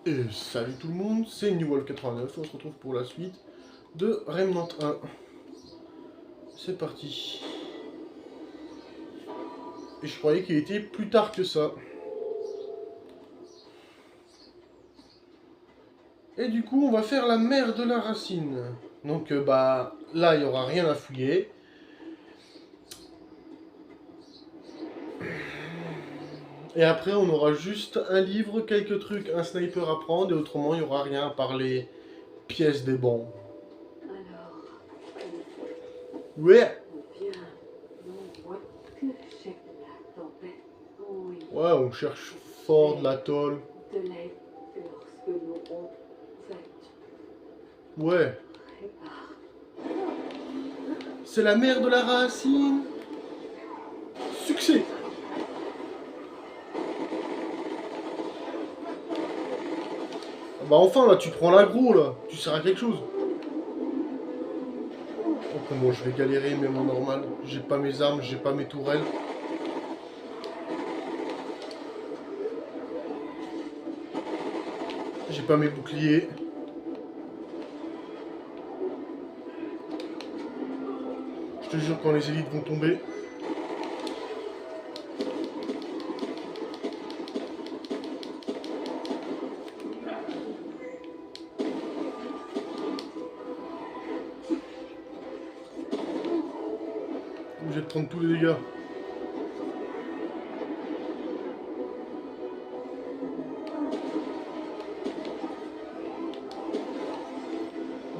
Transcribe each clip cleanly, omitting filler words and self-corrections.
Et salut tout le monde, c'est NewWolf89, on se retrouve pour la suite de Remnant 1. C'est parti. Et je croyais qu'il était plus tard que ça. Et du coup, on va faire la mer de la racine. Donc bah là, il n'y aura rien à fouiller. Et après, on aura juste un livre, quelques trucs, un sniper à prendre, et autrement, il n'y aura rien à part les pièces des bancs. Alors, Ouais. bien, on voit que j'ai la tempête. Oui, Ouais, on cherche fort de la tôle. de l'aide lorsque nous aurons fait Ouais. prépare. C'est la mer de la racine. Succès. Bah enfin là, tu prends l'aggro là, tu sers à quelque chose. Oh comment je vais galérer même en normal. J'ai pas mes armes, j'ai pas mes tourelles. J'ai pas mes boucliers. Je te jure quand les élites vont tomber. Je vais te prendre tous les dégâts.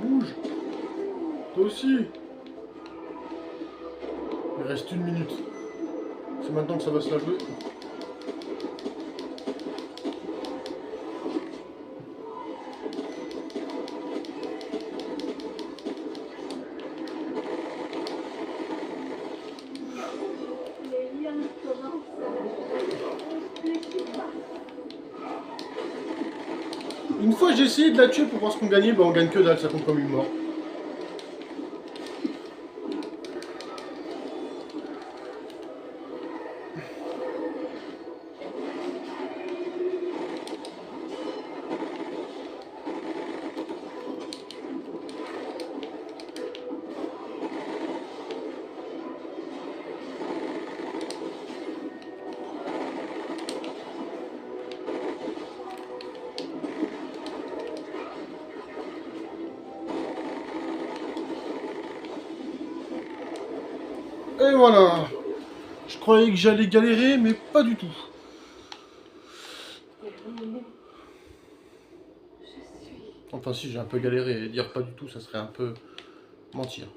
Bouge. Toi aussi. Il reste 1 minute. C'est maintenant que ça va se la jouer. Les liens commencent à réfléchir. Une fois j'ai essayé de la tuer pour voir ce qu'on gagnait, bah on gagne que dalle, ça compte comme une mort. Et voilà. Je croyais que j'allais galérer, mais pas du tout. Terminé. Je suis. Enfin si, j'ai un peu galéré. Et dire pas du tout, ça serait un peu mentir.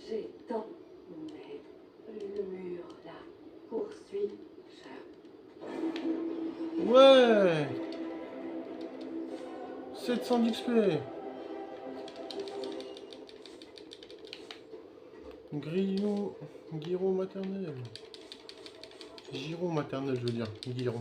J'ai tant, mais le mur la poursuit. Ouais. 700 d'XP. Grillon. Giron maternel. Giron maternel, je veux dire. Giron.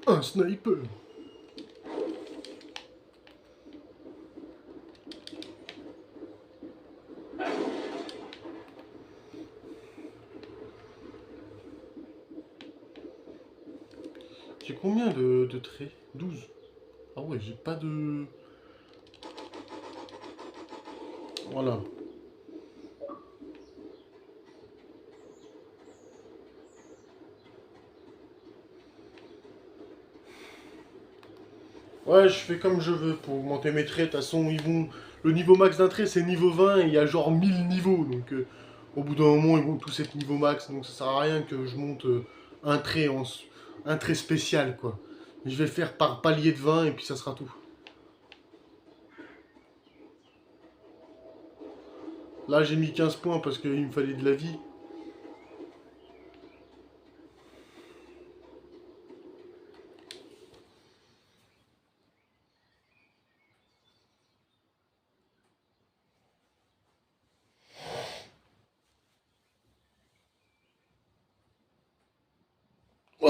Un sniper. J'ai combien de traits? 12. Ah ouais, j'ai pas de... Voilà. Ouais, je fais comme je veux pour augmenter mes traits. De toute façon, ils vont... Le niveau max d'un trait, c'est niveau 20 et il y a genre 1000 niveaux. Donc, au bout d'un moment, ils vont tous être niveau max. Donc, ça sert à rien que je monte un trait un trait spécial, quoi. Je vais faire par palier de 20 et puis ça sera tout. Là, j'ai mis 15 points parce qu'il me fallait de la vie.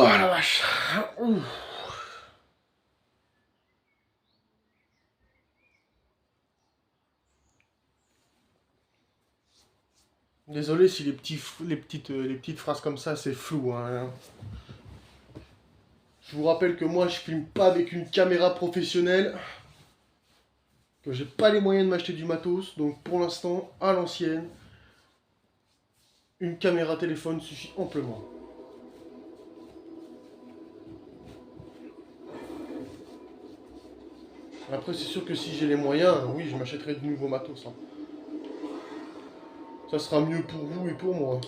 Oh la vache. Ouh. Désolé si les petites phrases comme ça, c'est flou. Hein. Je vous rappelle que moi, je filme pas avec une caméra professionnelle. Que j'ai pas les moyens de m'acheter du matos. Donc pour l'instant, à l'ancienne, une caméra téléphone suffit amplement. Après, c'est sûr que si j'ai les moyens, oui, je m'achèterai de nouveaux matos. Hein. Ça sera mieux pour vous et pour moi.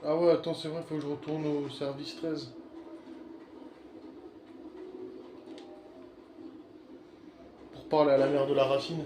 Ah ouais, attends, c'est vrai, faut que je retourne au service 13. Pour parler à la mère de la Racine.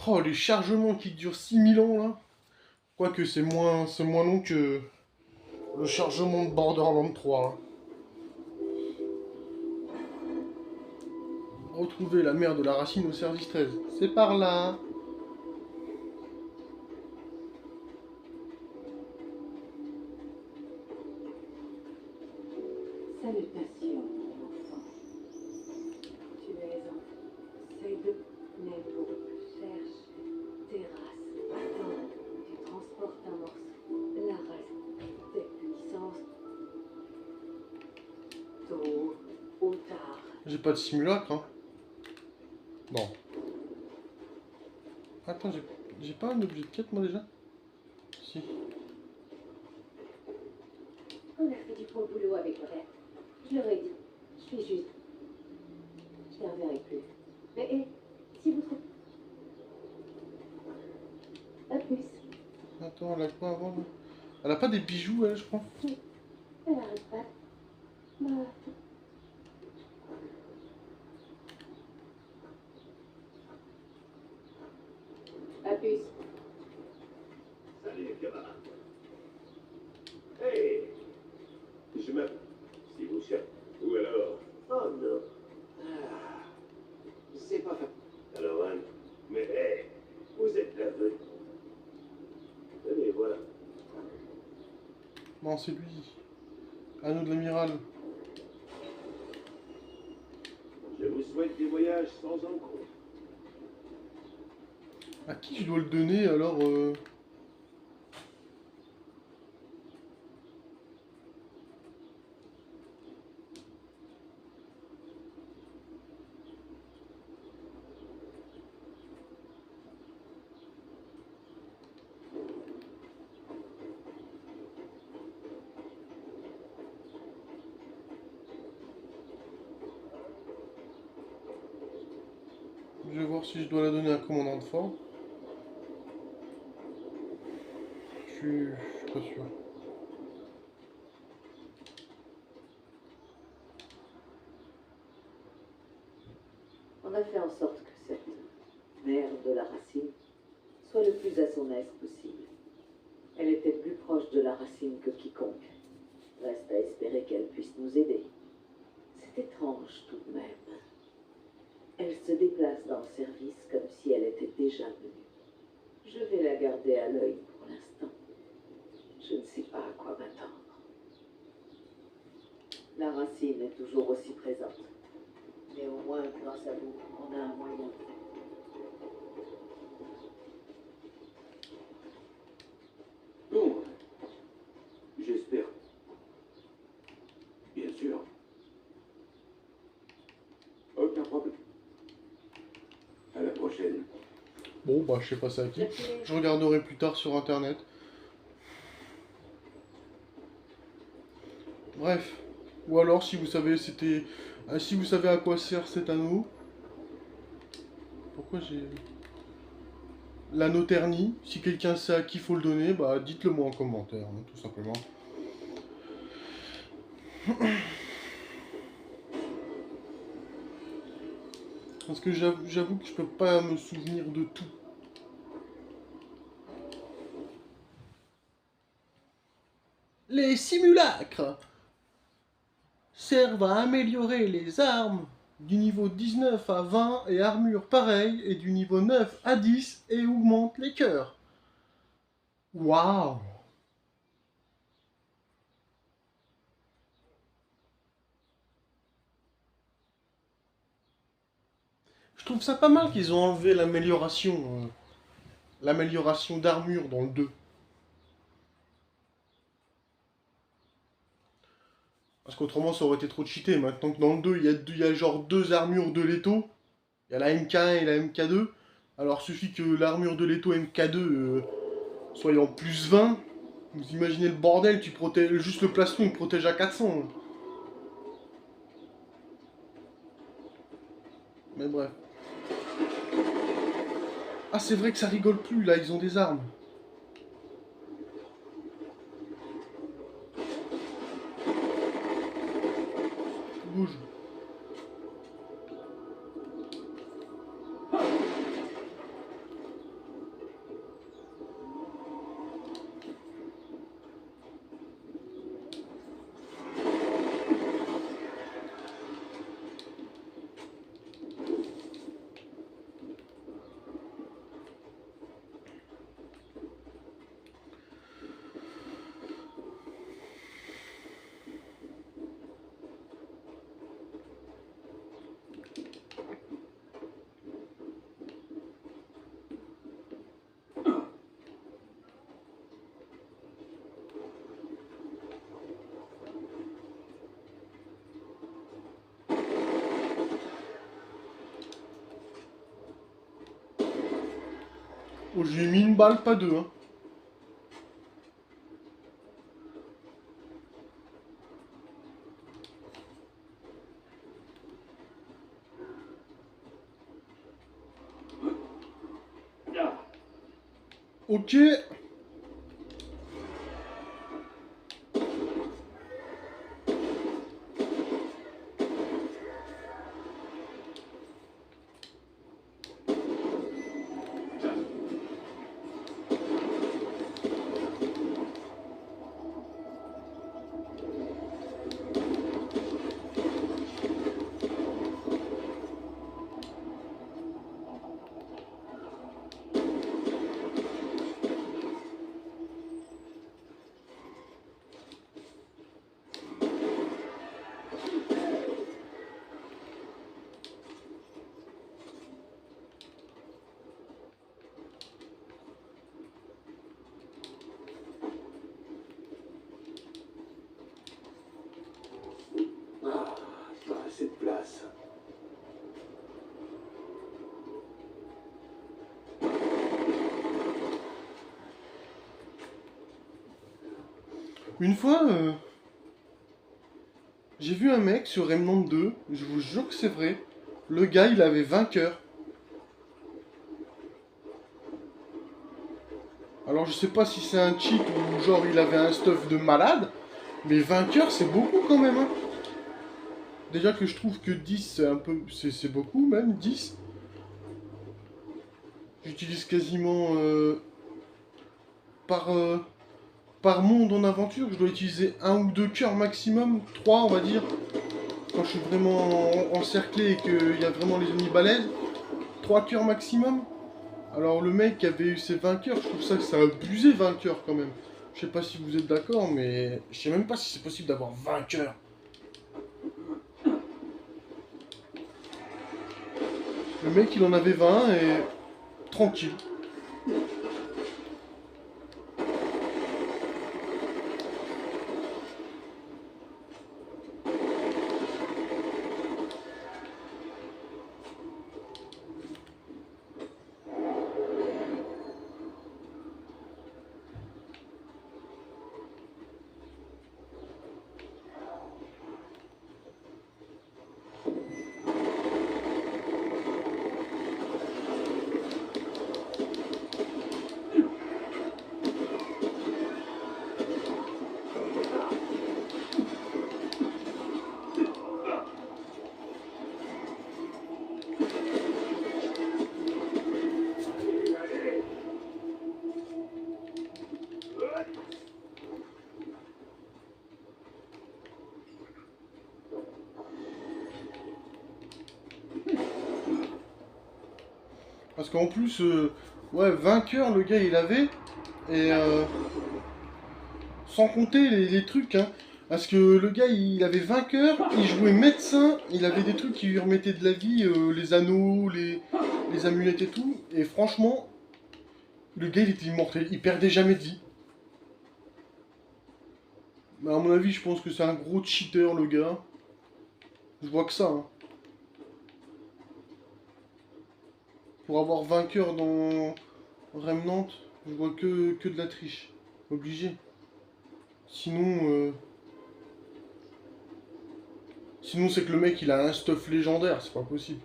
Oh, les chargements qui durent 6000 ans là. Quoique c'est moins long que le chargement de Borderlands 3. Hein. Retrouver la mère de la Racine au service 13. C'est par là. Salutations, mon enfant. Tu es en Seydou Nebo. Cherche terrasse. Attends, tu transportes un morceau. La race des puissances. Tôt ou tard. J'ai pas de simulacre, hein. Non. Attends, j'ai pas un objet de quête, moi, déjà? Si. On a fait du bon boulot avec le rêve. Je leur ai dit. Je suis juste. Je les reverrai plus. Mais si vous trouvez. À plus. Attends, elle a quoi avant, là? Elle a pas des bijoux, elle, je crois? Elle arrête pas. Bah. À plus. Salut, camarade. Hey, je me... Si vous cherchez... Ou alors... Oh non. Ah, c'est pas fait. Alors, Anne, mais hey, vous êtes l'aveu. Tenez, voilà. Non, c'est lui. Anneau de l'amiral. Je vous souhaite des voyages sans encombre. À qui je dois le donner, alors Je vais voir si je dois la donner à un commandant de fort. Je suis pas sûr. On a fait en sorte que cette mère de la Racine soit le plus à son aise possible. Elle était plus proche de la Racine que quiconque. Reste à espérer qu'elle puisse nous aider. C'est étrange tout de même. Elle se déplace dans le service comme si elle était déjà venue. Je vais la garder à l'œil pour l'instant. Je ne sais pas à quoi m'attendre. La Racine est toujours aussi présente. Mais au moins, grâce à vous, on a un moyen. Bon, bah, je sais pas ça à qui. Je regarderai plus tard sur internet. Bref. Ou alors, si vous savez, si vous savez à quoi sert cet anneau. Pourquoi j'ai. L'anneau terni. Si quelqu'un sait à qui faut le donner, bah, dites-le moi en commentaire, hein, tout simplement. Parce que j'avoue que je peux pas me souvenir de tout. Les simulacres servent à améliorer les armes du niveau 19 à 20 et armure pareille, et du niveau 9 à 10 et augmentent les cœurs. Waouh! Je trouve ça pas mal qu'ils ont enlevé l'amélioration d'armure dans le 2. Parce qu'autrement ça aurait été trop cheaté. Maintenant que dans le 2, il y a genre 2 armures de Leto. Il y a la MK1 et la MK2. Alors suffit que l'armure de Leto MK2 soit en plus 20. Vous imaginez le bordel, tu protèges juste le plastron, il protège à 400. Mais bref. Ah, c'est vrai que ça rigole plus, là, ils ont des armes. Bouge. Oh, j'ai mis une balle, pas deux, hein. Ok. Pas assez de place. Une fois, j'ai vu un mec sur Remnant 2, je vous jure que c'est vrai. Le gars, il avait 20 cœurs. Alors je sais pas si c'est un cheat ou genre il avait un stuff de malade, mais 20 cœurs c'est beaucoup quand même, hein. Déjà que je trouve que 10 c'est un peu... c'est beaucoup même, 10. J'utilise quasiment par monde en aventure, je dois utiliser 1 ou 2 cœurs maximum, 3 on va dire. Quand je suis vraiment encerclé et qu'il y a vraiment les ennemis balèzes, 3 cœurs maximum. Alors le mec qui avait eu ses 20 cœurs, je trouve ça que ça a abusé 20 cœurs quand même. Je sais pas si vous êtes d'accord, mais je sais même pas si c'est possible d'avoir 20 cœurs. Le mec il en avait 20 et tranquille. Parce qu'en plus, ouais, vainqueur, le gars, il avait. Et sans compter les trucs, hein. Parce que le gars, il avait vainqueur, il jouait médecin, il avait des trucs qui lui remettaient de la vie, les anneaux, les amulettes et tout. Et franchement, le gars, il était immortel, il perdait jamais de vie. Mais à mon avis, je pense que c'est un gros cheater, le gars. Je vois que ça, hein. Pour avoir vainqueur dans Remnant, je vois que de la triche. Obligé. Sinon, sinon c'est que le mec il a un stuff légendaire, c'est pas possible.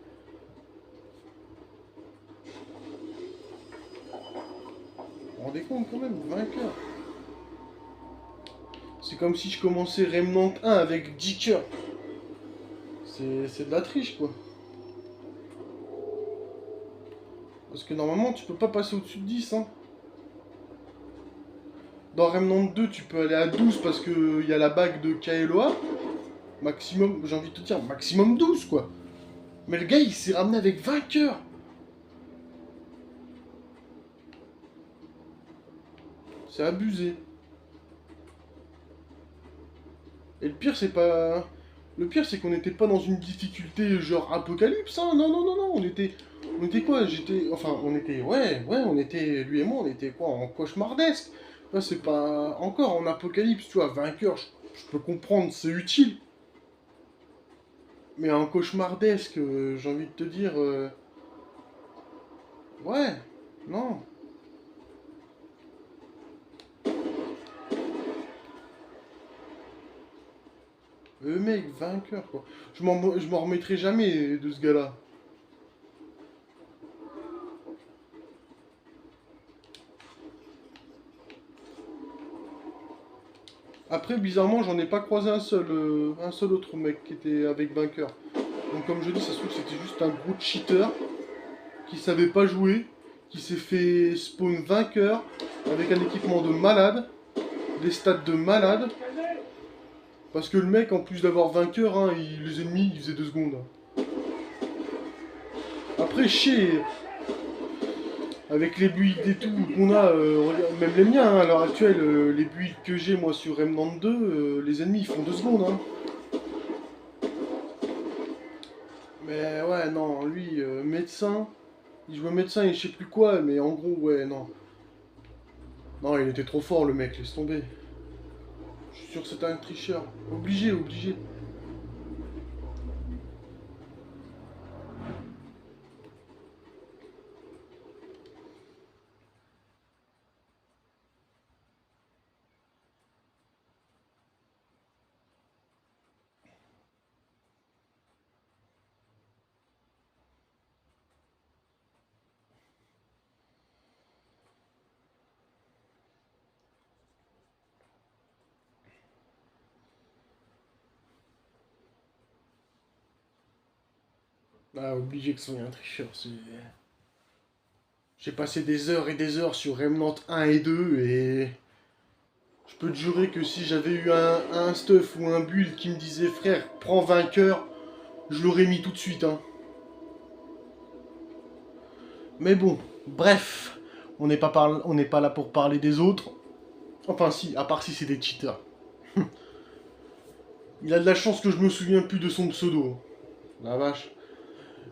Vous vous rendez compte quand même, vainqueur. C'est comme si je commençais Remnant 1 avec 10 cœurs. C'est de la triche quoi. Parce que normalement tu peux pas passer au-dessus de 10 hein. Dans Remnant 2 tu peux aller à 12 parce que y a la bague de Kaeloa. Maximum, j'ai envie de te dire, maximum 12 quoi. Mais le gars il s'est ramené avec 20 cœurs. C'est abusé. Et le pire c'est pas... Le pire c'est qu'on n'était pas dans une difficulté genre apocalypse hein. Non non non non, on était quoi? Enfin on était... Ouais, on était... Lui et moi on était quoi? En cauchemardesque. Là c'est pas encore en apocalypse, tu vois, vainqueur, je peux comprendre, c'est utile. Mais en cauchemardesque, j'ai envie de te dire... Ouais, non. Le mec, vainqueur, quoi. Je m'en remettrai jamais de ce gars-là. Après, bizarrement, j'en ai pas croisé un seul autre mec qui était avec vainqueur. Donc comme je dis, ça se trouve que c'était juste un gros cheater qui savait pas jouer, qui s'est fait spawn vainqueur avec un équipement de malade, des stats de malade. Parce que le mec, en plus d'avoir vainqueur, hein, les ennemis, ils faisaient 2 secondes. Après, chez... Avec les builds et tout qu'on a, même les miens, hein, à l'heure actuelle, les builds que j'ai moi sur Remnant 2, les ennemis ils font 2 secondes. Hein. Mais ouais, non, lui, médecin, il jouait médecin et je sais plus quoi, mais en gros, ouais, non. Non, il était trop fort le mec, laisse tomber. Je suis sûr que c'était un tricheur. Obligé, obligé. Ah, obligé que ce soit un tricheur, c'est... J'ai passé des heures et des heures sur Remnant 1 et 2 et... Je peux te jurer que si j'avais eu un stuff ou un build qui me disait frère, prends vainqueur, je l'aurais mis tout de suite. Hein. Mais bon, bref, on n'est pas là pour parler des autres. Enfin si, à part si c'est des cheaters. Il a de la chance que je me souviens plus de son pseudo. La vache.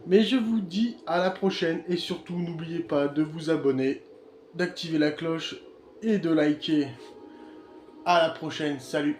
Mais je vous dis à la prochaine et surtout n'oubliez pas de vous abonner, d'activer la cloche et de liker. À la prochaine, salut.